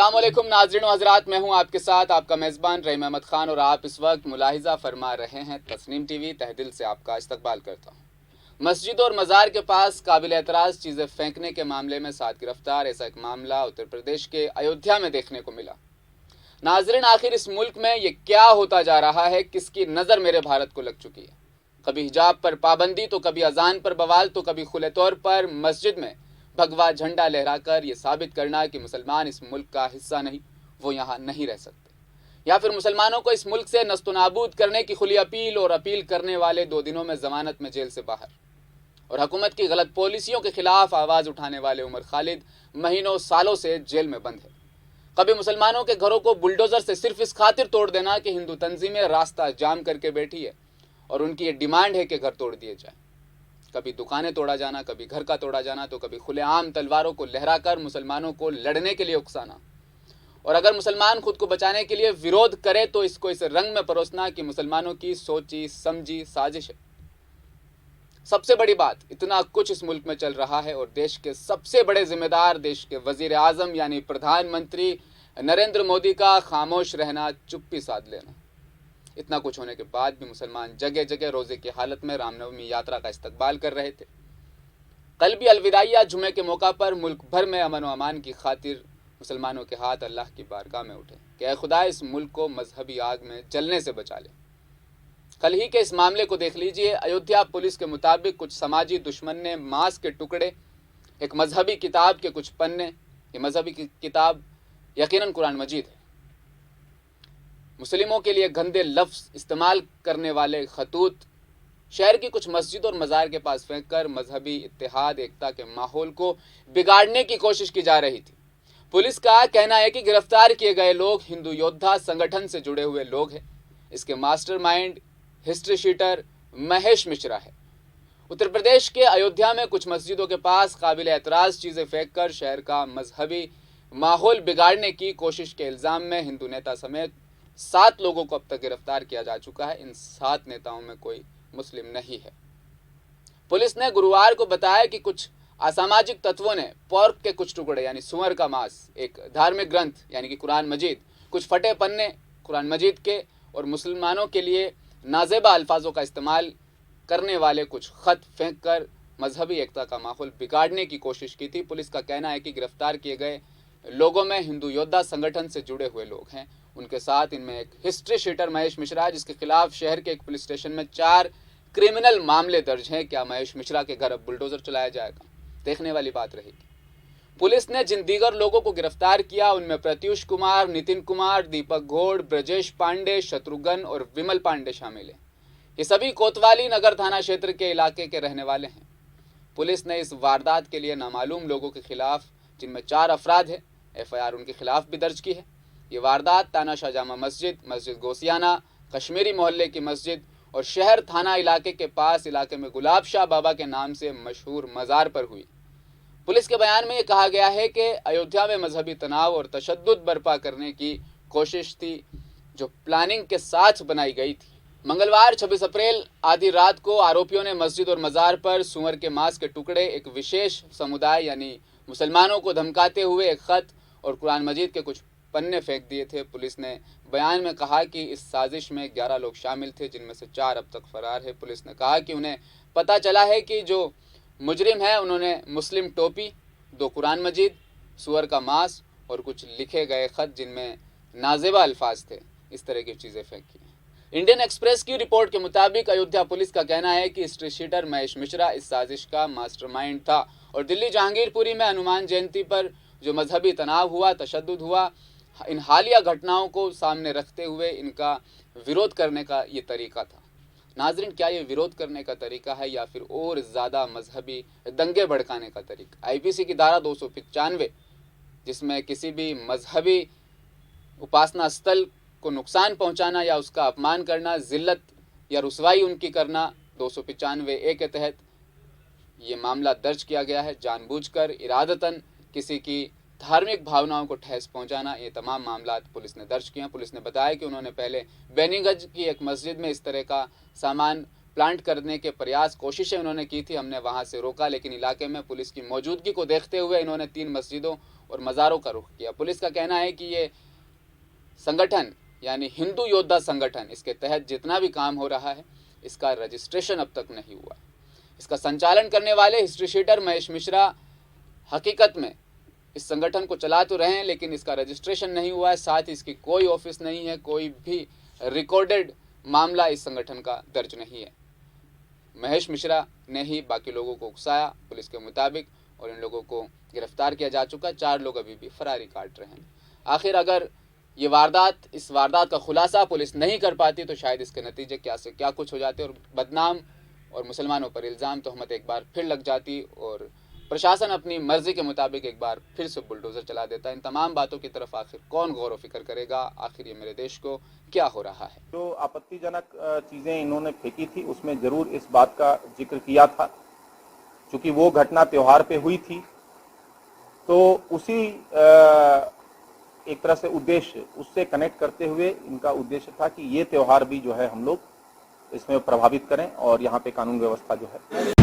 अस्सलामुअलैकुम नाज़रीन व हज़रात, मैं हूं आपके साथ आपका मेज़बान रहीम अहमद ख़ान और आप इस वक्त मुलाहिज़ा फरमा रहे हैं तस्नीम टीवी। तहदिल से आपका इस्तकबाल करता हूं। मस्जिद और मज़ार के पास काबिल एतराज़ चीज़ें फेंकने के मामले में 7 गिरफ्तार। ऐसा एक मामला उत्तर प्रदेश के अयोध्या में देखने को मिला। नाज़रीन, आखिर इस मुल्क में ये क्या होता जा रहा है? किसकी नज़र मेरे भारत को लग चुकी है? कभी हिजाब पर पाबंदी, तो कभी अजान पर बवाल, तो कभी खुले तौर पर मस्जिद में भगवा झंडा लहराकर ये साबित करना कि मुसलमान इस मुल्क का हिस्सा नहीं, वो यहाँ नहीं रह सकते, या फिर मुसलमानों को इस मुल्क से नस्तनाबूद करने की खुली अपील, और अपील करने वाले 2 दिनों में जमानत में जेल से बाहर, और हुकूमत की गलत पॉलिसियों के खिलाफ आवाज़ उठाने वाले उमर खालिद महीनों सालों से जेल में बंद है। कभी मुसलमानों के घरों को बुलडोज़र से सिर्फ इस खातिर तोड़ देना कि हिंदू तंजीमें रास्ता जाम करके बैठी है और उनकी ये डिमांड है कि घर तोड़ दिए जाए। कभी दुकानें तोड़ा जाना, कभी घर का तोड़ा जाना, तो कभी खुलेआम तलवारों को लहराकर मुसलमानों को लड़ने के लिए उकसाना, और अगर मुसलमान खुद को बचाने के लिए विरोध करे तो इसको इस रंग में परोसना कि मुसलमानों की सोची समझी साजिश है। सबसे बड़ी बात, इतना कुछ इस मुल्क में चल रहा है और देश के सबसे बड़े जिम्मेदार, देश के वजीर आजम यानी प्रधानमंत्री नरेंद्र मोदी का खामोश रहना, चुप्पी साध लेना। इतना कुछ होने के बाद भी मुसलमान जगह जगह रोजे की हालत में रामनवमी यात्रा का इस्तकबाल कर रहे थे। कल भी अलविदाइया जुमे के मौका पर मुल्क भर में अमन व अमान की खातिर मुसलमानों के हाथ अल्लाह की बारगाह में उठे कि ऐ खुदा, इस मुल्क को मजहबी आग में जलने से बचा ले। कल ही के इस मामले को देख लीजिए। अयोध्या पुलिस के मुताबिक कुछ समाजी दुश्मन ने मांस के टुकड़े, एक मजहबी किताब के कुछ पन्ने, ये मजहबी किताब यकीनन कुरान मजीद है, मुस्लिमों के लिए गंदे लफ्ज़ इस्तेमाल करने वाले खतूत शहर की कुछ मस्जिद और मज़ार के पास फेंक कर मजहबी इत्तेहाद, एकता के माहौल को बिगाड़ने की कोशिश की जा रही थी। पुलिस का कहना है कि गिरफ्तार किए गए लोग हिंदू योद्धा संगठन से जुड़े हुए लोग हैं। इसके mastermind, history sheeter Mahesh Mishra है। उत्तर प्रदेश के अयोध्या में कुछ मस्जिदों के पास काबिल एतराज़ चीज़ें फेंक कर शहर का मजहबी माहौल बिगाड़ने की कोशिश के इल्ज़ाम में हिंदू नेता समेत 7 लोगों को अब तक गिरफ्तार किया जा चुका है। इन 7 नेताओं में कोई मुस्लिम नहीं है। पुलिस ने गुरुवार को बताया कि कुछ असामाजिक तत्वों ने पोर्क के कुछ टुकड़े यानी सुअर का मांस, एक धार्मिक ग्रंथ यानी कि कुरान मजीद, कुछ फटे पन्ने कुरान मजीद के, और मुसलमानों के लिए नाजेबा अल्फाजों का इस्तेमाल करने वाले कुछ खत फेंक कर मजहबी एकता का माहौल बिगाड़ने की कोशिश की थी। पुलिस का कहना है कि गिरफ्तार किए गए लोगों में हिंदू योद्धा संगठन से जुड़े हुए लोग हैं। उनके साथ इनमें एक हिस्ट्री शीटर महेश मिश्रा है, जिसके खिलाफ शहर के एक पुलिस स्टेशन में 4 क्रिमिनल मामले दर्ज हैं। क्या महेश मिश्रा के घर अब बुलडोजर चलाया जाएगा? देखने वाली बात रहेगी। पुलिस ने जिन दीगर लोगों को गिरफ्तार किया उनमें प्रत्युष कुमार, नितिन कुमार, दीपक घोड़, ब्रजेश पांडे, शत्रुघ्न और विमल पांडे शामिल हैं। ये सभी कोतवाली नगर थाना क्षेत्र के इलाके के रहने वाले हैं। पुलिस ने इस वारदात के लिए नामालूम लोगों के खिलाफ, जिनमें 4 अफराद हैं, FIR उनके खिलाफ भी दर्ज की है। ये वारदात तानाशाह जामा मस्जिद, मस्जिद गोसियाना, कश्मीरी मोहल्ले की मस्जिद और शहर थाना इलाके के पास इलाके में गुलाब शाह बाबा के नाम से मशहूर मज़ार पर हुई। पुलिस के बयान में ये कहा गया है कि अयोध्या में मजहबी तनाव और तशद्दुद बर्पा करने की कोशिश थी, जो प्लानिंग के साथ बनाई गई थी। मंगलवार 26 अप्रैल आधी रात को आरोपियों ने मस्जिद और मज़ार पर सुअर के मांस के टुकड़े, एक विशेष समुदाय यानी मुसलमानों को धमकाते हुए एक खत और कुरान मजीद के कुछ पन्ने फेंक दिए थे। पुलिस ने बयान में कहा कि इस साजिश में 11 लोग शामिल थे, जिनमें से 4 अब तक फरार है। पुलिस ने कहा कि उन्हें पता चला है कि जो मुजरिम है उन्होंने मुस्लिम टोपी, 2 कुरान मजीद, सुअर का मांस और कुछ लिखे गए खत जिनमें नाजेबा अल्फाज थे, इस तरह की चीज़ें फेंकी। इंडियन एक्सप्रेस की रिपोर्ट के मुताबिक अयोध्या पुलिस का कहना है कि हिस्ट्री शीटर महेश मिश्रा इस साजिश का मास्टरमाइंड था और दिल्ली जहांगीरपुरी में हनुमान जयंती पर जो मजहबी तनाव हुआ, तशद्दुद हुआ, इन हालिया घटनाओं को सामने रखते हुए इनका विरोध करने का ये तरीका था। नाजरीन, क्या ये विरोध करने का तरीका है या फिर और ज़्यादा मजहबी दंगे भड़काने का तरीका? IPC की धारा 295, जिसमें किसी भी मजहबी उपासना स्थल को नुकसान पहुंचाना या उसका अपमान करना, जिल्लत या रुसवाई उनकी करना, 295A के तहत ये मामला दर्ज किया गया है। जानबूझकर, इरादतन किसी की धार्मिक भावनाओं को ठेस पहुंचाना, ये तमाम मामला पुलिस ने दर्ज किए हैं। पुलिस ने बताया कि उन्होंने पहले बेनीगंज की एक मस्जिद में इस तरह का सामान प्लांट करने के प्रयास कोशिशें इन्होंने की थी, हमने वहां से रोका, लेकिन इलाके में पुलिस की मौजूदगी को देखते हुए इन्होंने 3 मस्जिदों और मज़ारों का रुख किया। पुलिस का कहना है कि ये संगठन यानी हिंदू योद्धा संगठन, इसके तहत जितना भी काम हो रहा है इसका रजिस्ट्रेशन अब तक नहीं हुआ है। इसका संचालन करने वाले हिस्ट्री शीटर महेश मिश्रा हकीकत में इस संगठन को चला तो रहे हैं, लेकिन इसका रजिस्ट्रेशन नहीं हुआ है। साथ ही इसकी कोई ऑफिस नहीं है, कोई भी रिकॉर्डेड मामला इस संगठन का दर्ज नहीं है। महेश मिश्रा ने ही बाकी लोगों को उकसाया पुलिस के मुताबिक, और इन लोगों को गिरफ्तार किया जा चुका है। 4 लोग अभी भी फरारी काट रहे हैं। आखिर अगर ये इस वारदात का खुलासा पुलिस नहीं कर पाती तो शायद इसके नतीजे क्या से क्या कुछ हो जाते, और बदनाम और मुसलमानों पर इल्ज़ाम तोहमत एक बार फिर लग जाती और प्रशासन अपनी मर्जी के मुताबिक एक बार फिर से बुलडोज़र चला देता। इन तमाम बातों की तरफ आखिर कौन गौर व फिक्र करेगा? आखिर ये मेरे देश को क्या हो रहा है? जो आपत्तिजनक चीज़ें इन्होंने फेंकी थी उसमें ज़रूर इस बात का जिक्र किया था, चूँकि वो घटना त्योहार पे हुई थी, तो उसी एक तरह से उद्देश्य उससे कनेक्ट करते हुए इनका उद्देश्य था कि ये त्यौहार भी जो है हम लोग इसमें प्रभावित करें और यहाँ पे कानून व्यवस्था जो है